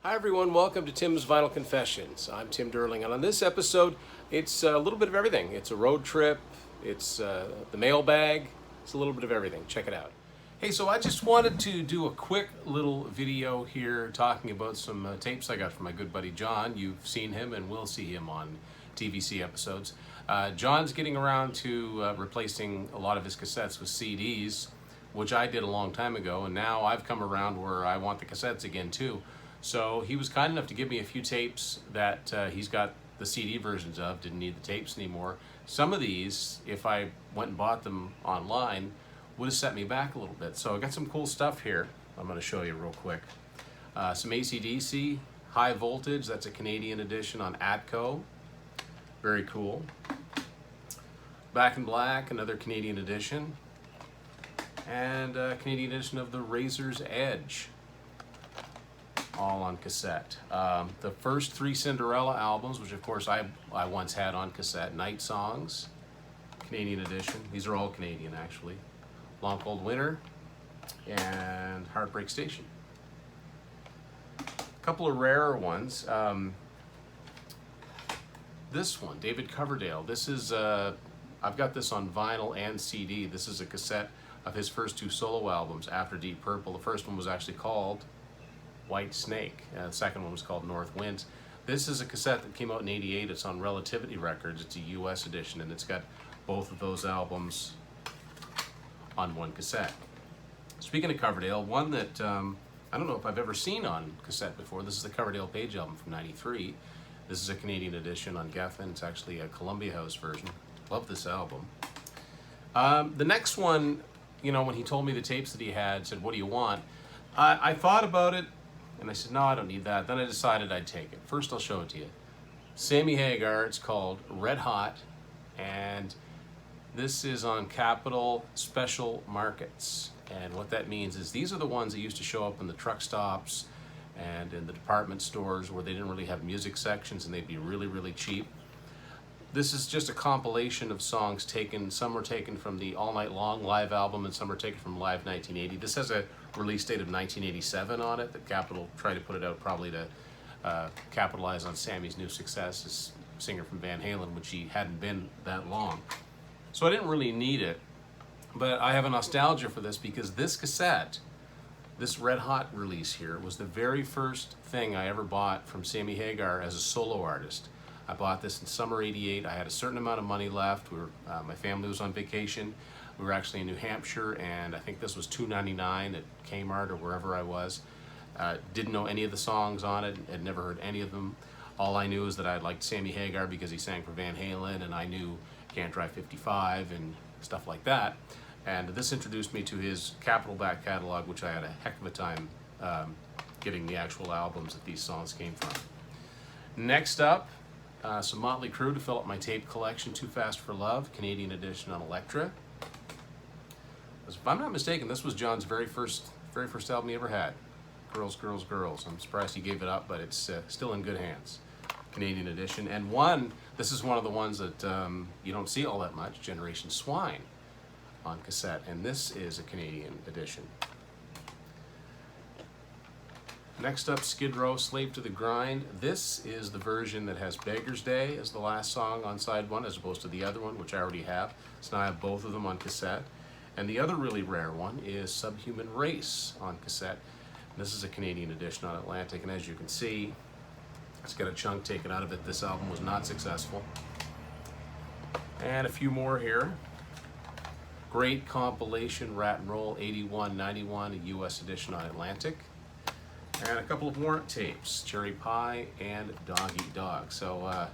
Hi everyone, welcome to Tim's Vinyl Confessions. I'm Tim Durling, and on this episode, it's a little bit of everything. It's a road trip, it's the mailbag, it's a little bit of everything. Check it out. Hey, so I just wanted to do a quick little video here talking about some tapes I got from my good buddy John. You've seen him and will see him on TVC episodes. John's getting around to replacing a lot of his cassettes with CDs, which I did a long time ago, and now I've come around where I want the cassettes again too. So he was kind enough to give me a few tapes that he's got the CD versions of, didn't need the tapes anymore. Some of these, if I went and bought them online, would have set me back a little bit. So I got some cool stuff here I'm going to show you real quick. Some AC/DC, High Voltage, that's a Canadian edition on Atco. Very cool. Back in Black, another Canadian edition. And a Canadian edition of the Razor's Edge, all on cassette. The first three Cinderella albums, which of course I once had on cassette. Night Songs, Canadian edition. These are all Canadian actually. Long Cold Winter and Heartbreak Station. A couple of rarer ones. This one, David Coverdale. This is, I've got this on vinyl and CD. This is a cassette of his first two solo albums after Deep Purple. The first one was actually called White Snake. The second one was called North Winds. This is a cassette that came out in '88. It's on Relativity Records. It's a US edition, and it's got both of those albums on one cassette. Speaking of Coverdale, one that I don't know if I've ever seen on cassette before. This is the Coverdale Page album from '93. This is a Canadian edition on Geffen. It's actually a Columbia House version. Love this album. The next one, you know, when he told me the tapes that he had, said, "What do you want?" I thought about it, and I said, no, I don't need that. Then I decided I'd take it. First, I'll show it to you. Sammy Hagar, it's called Red Hot, and this is on Capitol Special Markets. And what that means is these are the ones that used to show up in the truck stops and in the department stores where they didn't really have music sections and they'd be really, really cheap. This is just a compilation of songs taken. Some were taken from the All Night Long live album and some are taken from Live 1980. This has a release date of 1987 on it. That Capitol tried to put it out probably to capitalize on Sammy's new success as singer from Van Halen, which he hadn't been that long. So I didn't really need it, but I have a nostalgia for this because this cassette, this Red Hot release here, was the very first thing I ever bought from Sammy Hagar as a solo artist. I bought this in summer '88. I had a certain amount of money left. My family was on vacation. We were actually in New Hampshire, and I think this was $2.99 at Kmart or wherever I was. Didn't know any of the songs on it, had never heard any of them. All I knew is that I liked Sammy Hagar because he sang for Van Halen, and I knew Can't Drive 55 and stuff like that. And this introduced me to his Capitol back catalog, which I had a heck of a time getting the actual albums that these songs came from. Next up, some Motley Crue to fill up my tape collection. Too Fast for Love, Canadian edition on Elektra. If I'm not mistaken, this was John's very first album he ever had. Girls, Girls, Girls. I'm surprised he gave it up, but it's still in good hands. Canadian edition. And this is one of the ones that you don't see all that much, Generation Swine on cassette. And this is a Canadian edition. Next up, Skid Row, Slave to the Grind. This is the version that has Beggar's Day as the last song on side one, as opposed to the other one, which I already have. So now I have both of them on cassette. And the other really rare one is Subhuman Race on cassette. And this is a Canadian edition on Atlantic, and as you can see, it's got a chunk taken out of it. This album was not successful. And a few more here. Great compilation, Rat and Roll, 81-91, a US edition on Atlantic. And a couple of Warrant tapes, Cherry Pie and Dog Eat Dog. So,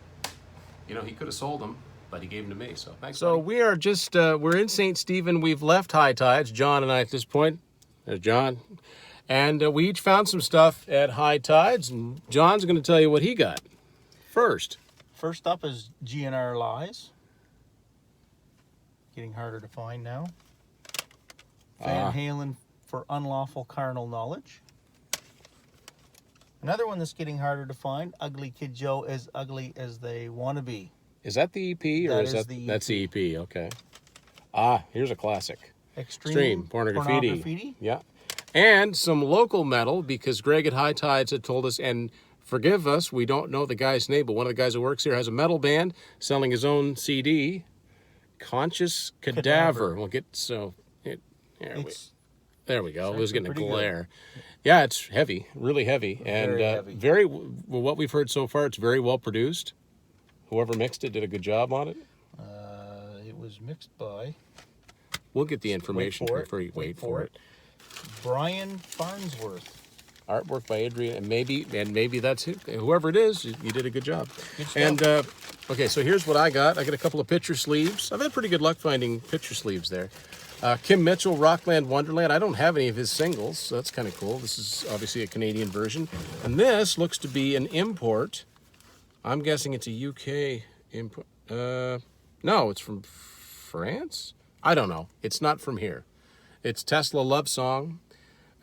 you know, he could have sold them, but he gave them to me. So thanks. So buddy. We are just, we're in St. Stephen. We've left High Tides, John and I at this point. There's John. And we each found some stuff at High Tides, and John's going to tell you what he got first. First up is GNR Lies. Getting harder to find now. Van Halen for Unlawful Carnal Knowledge. Another one that's getting harder to find, Ugly Kid Joe, As Ugly as They Want to Be. Is that the EP? Or That is is that the EP. That's the EP, okay. Here's a classic. Extreme Pornography. Pornography. Yeah. And some local metal, because Greg at High Tides had told us, and forgive us, we don't know the guy's name, but one of the guys who works here has a metal band selling his own CD, Conscious Cadaver. We'll get, there we go. It was getting a glare. Yeah, it's heavy, really heavy. And heavy. Well, what we've heard so far, it's very well produced. Whoever mixed it did a good job on it. It was mixed by... We'll get the information before you wait for it. Brian Farnsworth. Artwork by Adrian, and maybe that's it. Whoever it is, you did a good job. Good stuff. And okay, so here's what I got. I got a couple of picture sleeves. I've had pretty good luck finding picture sleeves there. Kim Mitchell, Rockland Wonderland. I don't have any of his singles, so that's kind of cool. This is obviously a Canadian version, and this looks to be an import. I'm guessing it's a UK import. No, it's from France. I don't know. It's not from here. It's Tesla Love Song,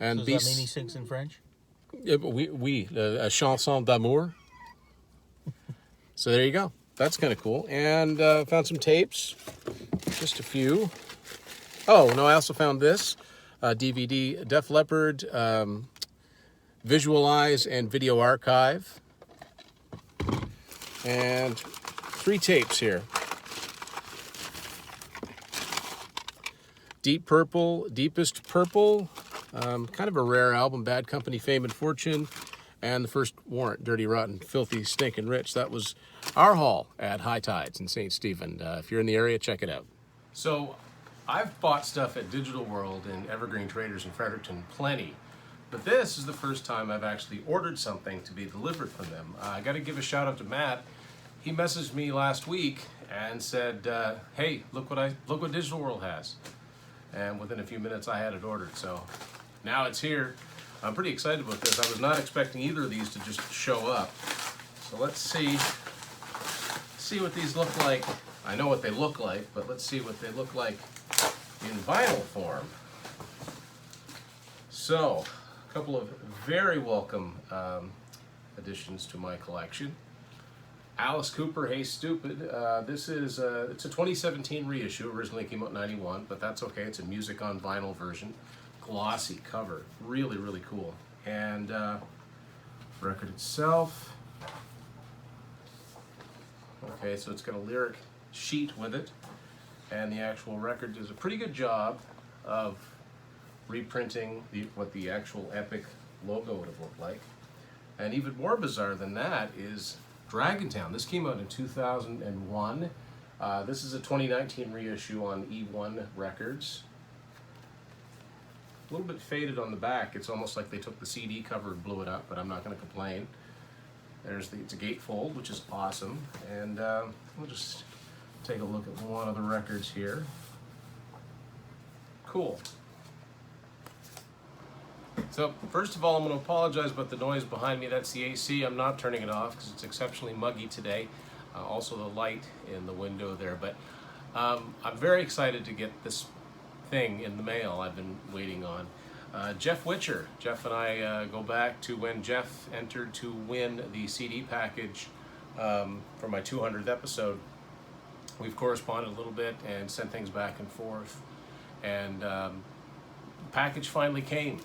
and so does that mean he sings in French? A chanson d'amour. So there you go. That's kind of cool. And found some tapes, just a few. Oh no, I also found this DVD: Def Leppard, Visualize, and Video Archive, and 3 tapes here. Deep Purple, Deepest Purple, kind of a rare album, Bad Company, Fame and Fortune, and the first Warrant, Dirty Rotten, Filthy Stinkin' Rich. That was our haul at High Tides in St. Stephen. If you're in the area, check it out. So I've bought stuff at Digital World and Evergreen Traders in Fredericton plenty, but this is the first time I've actually ordered something to be delivered from them. I got to give a shout out to Matt. He messaged me last week and said, "Hey, look what Digital World has." And within a few minutes I had it ordered, so now it's here. I'm pretty excited about this. I was not expecting either of these to just show up. So let's see what these look like. I know what they look like, but let's see what they look like in vinyl form. So, a couple of very welcome additions to my collection. Alice Cooper, Hey Stupid. This is it's a 2017 reissue. Originally came out in '91, but that's okay. It's a music on vinyl version. Glossy cover, really, really cool. And record itself. Okay, so it's got a lyric sheet with it, and the actual record does a pretty good job of reprinting what the actual Epic logo would have looked like. And even more bizarre than that is Dragontown. This came out in 2001. This is a 2019 reissue on E1 Records. A little bit faded on the back. It's almost like they took the CD cover and blew it up, but I'm not going to complain. It's a gatefold, which is awesome. And we'll just take a look at one of the records here. Cool. So, first of all, I'm going to apologize about the noise behind me. That's the AC. I'm not turning it off because it's exceptionally muggy today. Also the light in the window there. But I'm very excited to get this thing in the mail I've been waiting on. Jeff Witcher. Jeff and I go back to when Jeff entered to win the CD package for my 200th episode. We've corresponded a little bit and sent things back and forth. And the package finally came.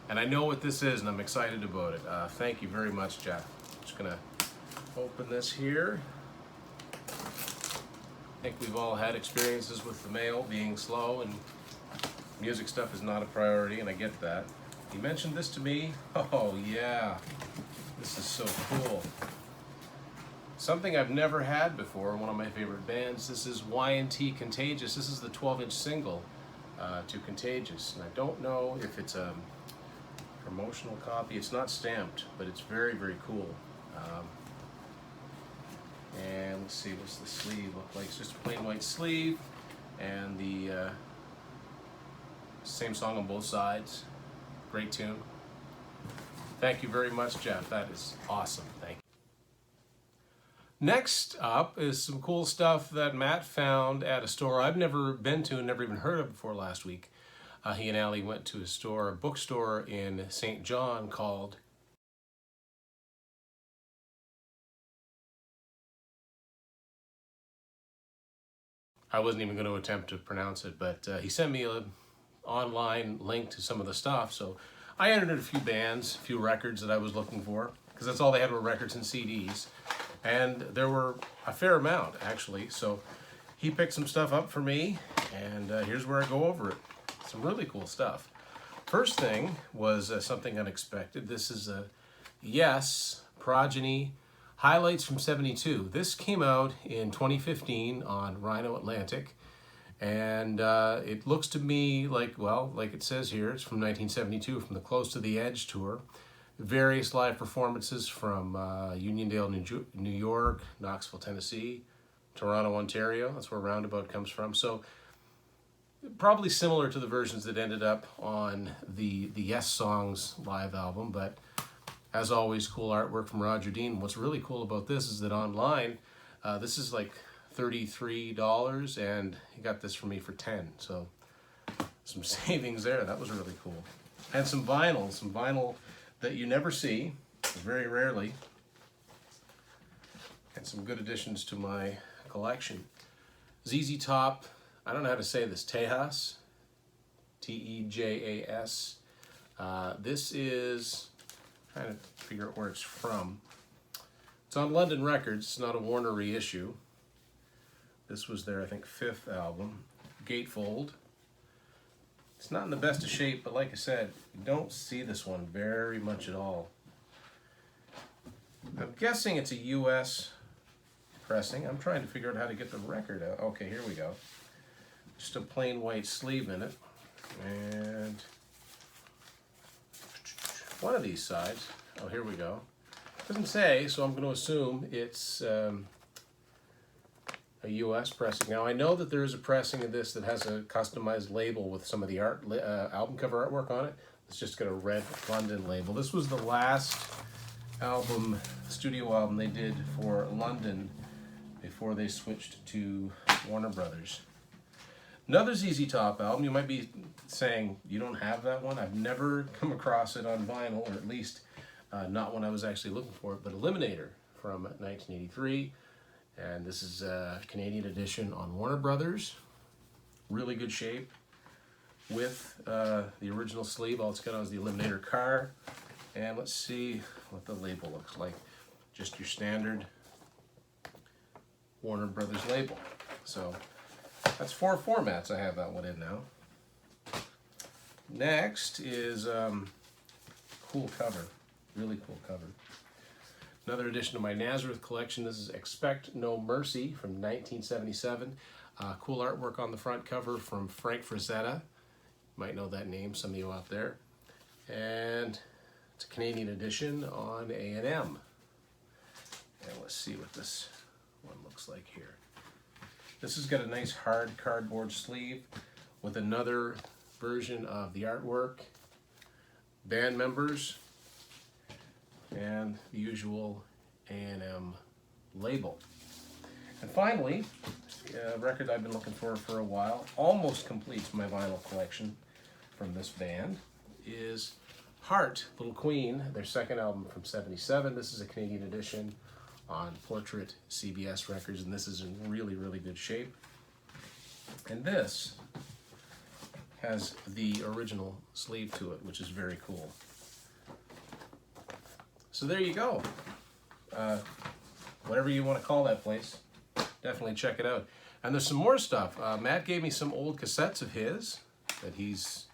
And I know what this is, and I'm excited about it. Thank you very much, Jeff. I'm just going to open this here. I think we've all had experiences with the mail being slow, and music stuff is not a priority, and I get that. He mentioned this to me. Oh, yeah. This is so cool. Something I've never had before, one of my favorite bands. This is Y&T Contagious. This is the 12-inch single to Contagious. And I don't know if it's a promotional copy. It's not stamped, but it's very, very cool. And let's see, what's the sleeve look like? It's just a plain white sleeve, and the same song on both sides. Great tune. Thank you very much, Jeff. That is awesome. Thank you. Next up is some cool stuff that Matt found at a store I've never been to and never even heard of before last week. He and Allie went to a bookstore in St. John called I wasn't even going to attempt to pronounce it, but he sent me online link to some of the stuff. So I entered a few bands, a few records that I was looking for, because that's all they had were records and CDs. And there were a fair amount, actually. So he picked some stuff up for me, and here's where I go over it. Some really cool stuff. First thing was something unexpected. This is a Yes Progeny Highlights from '72. This came out in 2015 on Rhino Atlantic, and it looks to me like, well, like it says here, it's from 1972, from the Close to the Edge tour. Various live performances from Uniondale, New York, Knoxville, Tennessee, Toronto, Ontario. That's where Roundabout comes from. So probably similar to the versions that ended up on the Yes Songs live album, but as always, cool artwork from Roger Dean. What's really cool about this is that online, this is like $33, and he got this for me for $10. So some savings there. That was really cool. And some vinyl that you never see, very rarely, and some good additions to my collection. ZZ Top, I don't know how to say this, Tejas, Tejas. This is, trying to figure out where it's from. It's on London Records. It's not a Warner reissue. This was their, I think, 5th album, Gatefold. It's not in the best of shape, but like I said, you don't see this one very much at all. I'm guessing it's a US pressing. I'm trying to figure out how to get the record out. Okay, here we go. Just a plain white sleeve in it. And one of these sides, oh, here we go. Doesn't say, so I'm going to assume it's a US pressing. Now, I know that there is a pressing of this that has a customized label with some of the album cover artwork on it. It's just got a red London label. This was the last album, studio album they did for London before they switched to Warner Brothers. Another ZZ Top album. You might be saying, you don't have that one? I've never come across it on vinyl, or at least not when I was actually looking for it, but Eliminator from 1983. And this is a Canadian edition on Warner Brothers. Really good shape with the original sleeve. All it's got on is the Eliminator car. And let's see what the label looks like. Just your standard Warner Brothers label. So that's 4 formats. I have that one in now. Next is cool cover. Really cool cover. Another addition to my Nazareth collection. This is Expect No Mercy from 1977. Cool artwork on the front cover from Frank Frazetta. You might know that name, some of you out there. And it's a Canadian edition on A&M. And let's see what this one looks like here. This has got a nice hard cardboard sleeve with another version of the artwork, band members, and the usual A&M label. And finally, a record I've been looking for a while, almost completes my vinyl collection from this band, is Heart, Little Queen, their 2nd album from '77. This is a Canadian edition on Portrait CBS Records, and this is in really, really good shape. And this has the original sleeve to it, which is very cool. So there you go. Whatever you want to call that place, definitely check it out. And there's some more stuff. Matt gave me some old cassettes of his that he's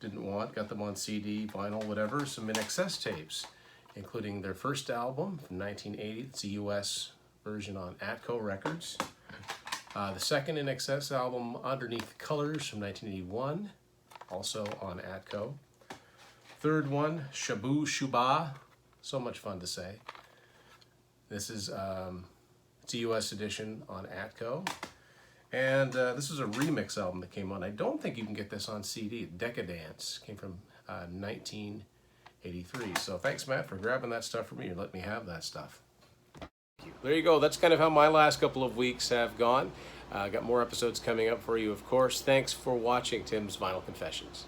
didn't want, got them on CD, vinyl, whatever, some In Excess tapes, including their first album from 1980. It's a US version on Atco Records. The second In Excess album, Underneath Colors from 1981, also on Atco. Third one, Shabu Shuba, so much fun to say. This is it's a US edition on Atco. And this is a remix album that came on. I don't think you can get this on CD. Decadence came from 1983. So thanks, Matt, for grabbing that stuff for me and letting me have that stuff. There you go. That's kind of how my last couple of weeks have gone. Got more episodes coming up for you, of course. Thanks for watching Tim's Vinyl Confessions.